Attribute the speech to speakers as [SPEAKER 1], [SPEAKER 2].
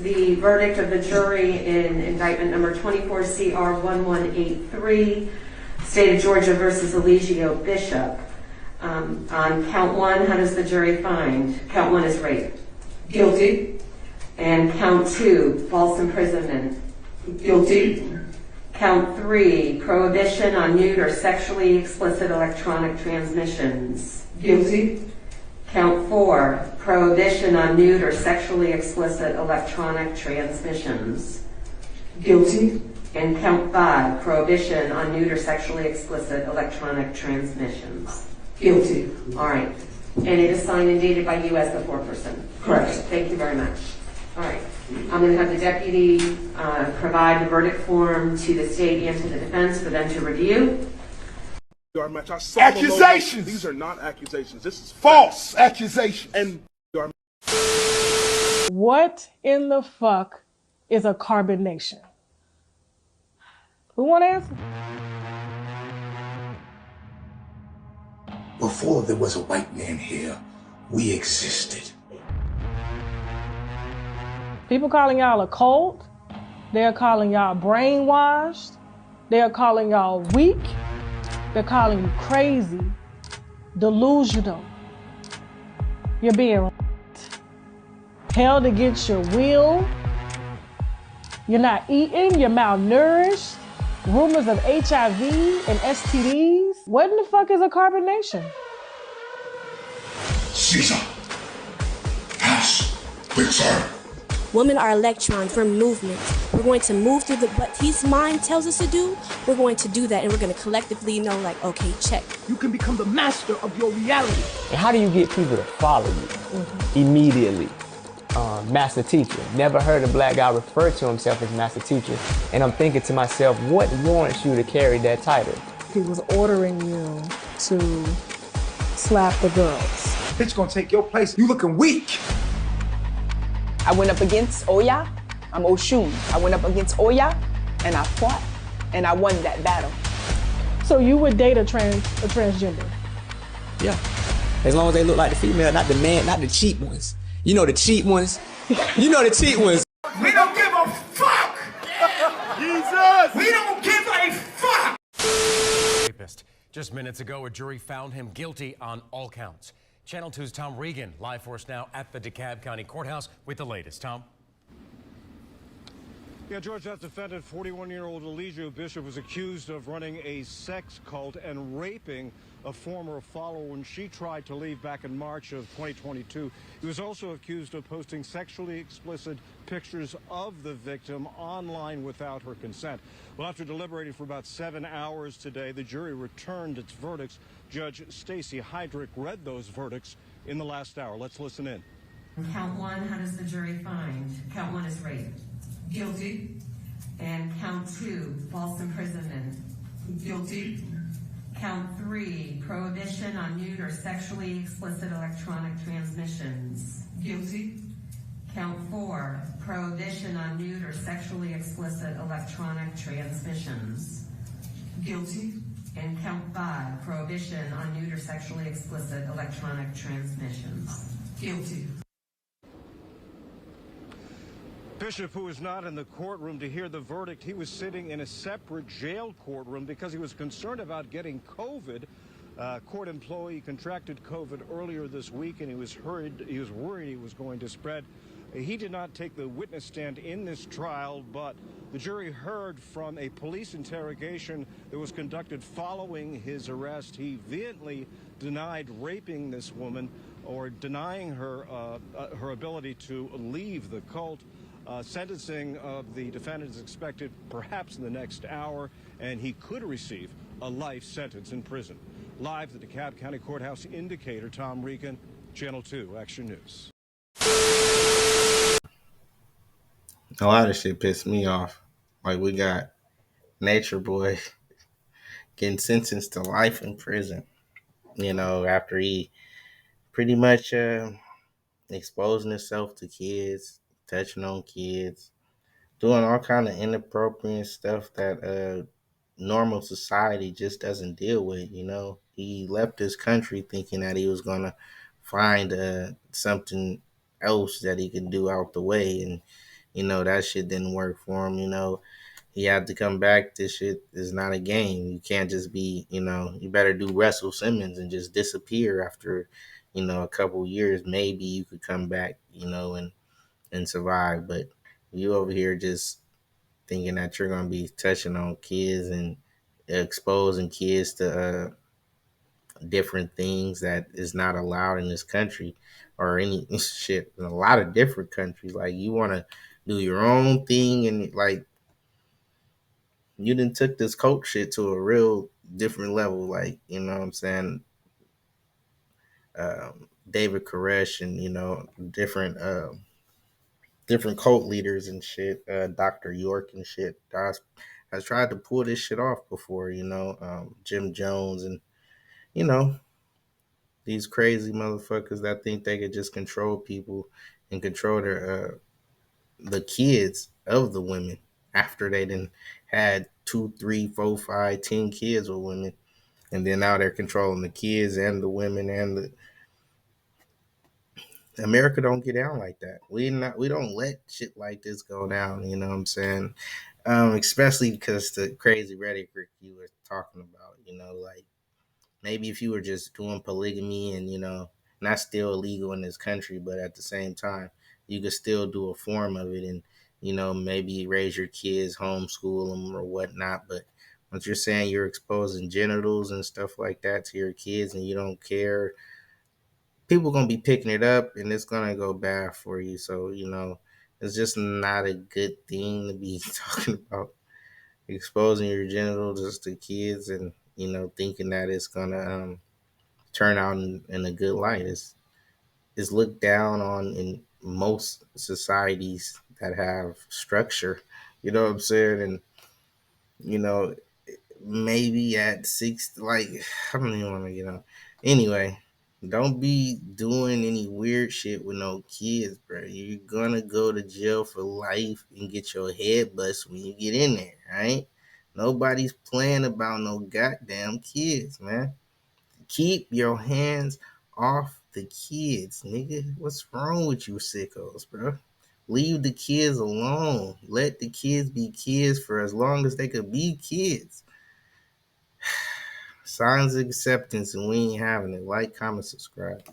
[SPEAKER 1] The verdict of the jury in indictment number 24 CR 1183, State of Georgia versus Eligio Bishop. On count one, how does the jury find? Count one is rape.
[SPEAKER 2] Guilty.
[SPEAKER 1] And count two, false imprisonment.
[SPEAKER 2] Guilty.
[SPEAKER 1] Count three, prohibition on nude or sexually explicit electronic transmissions.
[SPEAKER 2] Guilty.
[SPEAKER 1] Count four, prohibition on nude or sexually explicit electronic transmissions.
[SPEAKER 2] Guilty.
[SPEAKER 1] And count five, prohibition on nude or sexually explicit electronic transmissions.
[SPEAKER 2] Guilty.
[SPEAKER 1] All right. And it is signed and dated by you as the foreperson.
[SPEAKER 2] Correct.
[SPEAKER 1] Thank you very much. All right. I'm going to have the deputy provide the verdict form to the state and to the defense for them to review.
[SPEAKER 3] Accusations!
[SPEAKER 4] These are not accusations. This is
[SPEAKER 3] false accusations.
[SPEAKER 4] And
[SPEAKER 5] what in the fuck is a carbonation? Who want to answer?
[SPEAKER 6] Before there was a white man here, we existed.
[SPEAKER 5] People calling y'all a cult. They're calling y'all brainwashed. They're calling y'all weak. They're calling you crazy, delusional. You're being held against your will. You're not eating. You're malnourished. Rumors of HIV and STDs. What in the fuck is a carbonation?
[SPEAKER 6] Caesar. Pass. Quick, sir.
[SPEAKER 7] Women are electrons, we're movement. We're going to move through what his mind tells us to do. We're going to do that, and we're going to collectively know, like, okay, check.
[SPEAKER 8] You can become the master of your reality.
[SPEAKER 9] And how do you get people to follow you immediately? Master teacher. Never heard a black guy refer to himself as master teacher. And I'm thinking to myself, what warrants you to carry that title?
[SPEAKER 5] He was ordering you to slap the girls.
[SPEAKER 8] Bitch gonna take your place. You looking weak.
[SPEAKER 10] I went up against Oya. I'm Oshun. I went up against Oya, and I fought, and I won that battle.
[SPEAKER 5] So you would date a transgender?
[SPEAKER 9] Yeah. As long as they look like the female, not the man, not the cheap ones. You know the cheap ones? You know the cheap ones.
[SPEAKER 8] We don't give a fuck!
[SPEAKER 4] Jesus!
[SPEAKER 8] We don't give a fuck!
[SPEAKER 11] Rapist. Just minutes ago, a jury found him guilty on all counts. Channel 2's Tom Regan, live for us now at the DeKalb County Courthouse with the latest. Tom?
[SPEAKER 12] Yeah, George, that defendant, 41-year-old Eligio Bishop, was accused of running a sex cult and raping a former follower when she tried to leave back in March of 2022. He was also accused of posting sexually explicit pictures of the victim online without her consent. Well, after deliberating for about 7 hours today, the jury returned its verdicts. Judge Stacey Heydrich read those verdicts in the last hour. Let's listen in.
[SPEAKER 1] Count one, how does the jury find? Count one is rape.
[SPEAKER 2] Guilty.
[SPEAKER 1] And count two, false imprisonment.
[SPEAKER 2] Guilty.
[SPEAKER 1] Count three, prohibition on nude or sexually explicit electronic transmissions.
[SPEAKER 2] Guilty.
[SPEAKER 1] Count four, prohibition on nude or sexually explicit electronic transmissions.
[SPEAKER 2] Guilty.
[SPEAKER 1] And count five, prohibition on nude or sexually explicit electronic transmissions.
[SPEAKER 2] Guilty.
[SPEAKER 12] Bishop, who was not in the courtroom to hear the verdict, he was sitting in a separate jail courtroom because he was concerned about getting COVID. Court employee contracted COVID earlier this week, and he was worried he was going to spread. He did not take the witness stand in this trial, but the jury heard from a police interrogation that was conducted following his arrest. He vehemently denied raping this woman or denying her her ability to leave the cult. Sentencing of the defendant is expected perhaps in the next hour, and he could receive a life sentence in prison. Live at the DeKalb County Courthouse, Indicator, Tom Regan, Channel 2 Action News.
[SPEAKER 13] A lot of shit pissed me off. Like, we got Nature Boy getting sentenced to life in prison, you know, after he pretty much exposing himself to kids, touching on kids, doing all kind of inappropriate stuff that normal society just doesn't deal with. You know, he left his country thinking that he was gonna find something else that he could do out the way, and that shit didn't work for him. He had to come back. This shit is not a game. You can't just be, you better do Russell Simmons and just disappear after, a couple years. Maybe you could come back, and survive. But you over here just thinking that you're going to be touching on kids and exposing kids to different things that is not allowed in this country or any shit in a lot of different countries. Like, you want to do your own thing, and like, you done took this coach shit to a real different level. Like, you know what I'm saying? David Koresh and, different cult leaders and shit, Dr. York and shit, has tried to pull this shit off before, Jim Jones and, you know, these crazy motherfuckers that think they could just control people and control the kids of the women after they done had 2, 3, 4, 5, 10 kids with women, and then now they're controlling the kids and the women and the America don't get down like that. We don't let shit like this go down. You know what I'm saying? Especially because the crazy rhetoric you were talking about. Like, maybe if you were just doing polygamy and not still illegal in this country, but at the same time you could still do a form of it and maybe raise your kids, homeschool them or whatnot. But once you're saying you're exposing genitals and stuff like that to your kids and you don't care, people gonna be picking it up and it's gonna go bad for you. So it's just not a good thing to be talking about exposing your genitals to kids and thinking that it's gonna turn out in a good light. Is looked down on in most societies that have structure. You know what I'm saying? And maybe at 6, like, I don't even want to anyway. Don't be doing any weird shit with no kids, bro. You're gonna go to jail for life and get your head bust when you get in there, right? Nobody's playing about no goddamn kids, man. Keep your hands off the kids, nigga. What's wrong with you sickos, bro? Leave the kids alone. Let the kids be kids for as long as they could be kids. Signs of acceptance, and we ain't having it. Like, comment, subscribe.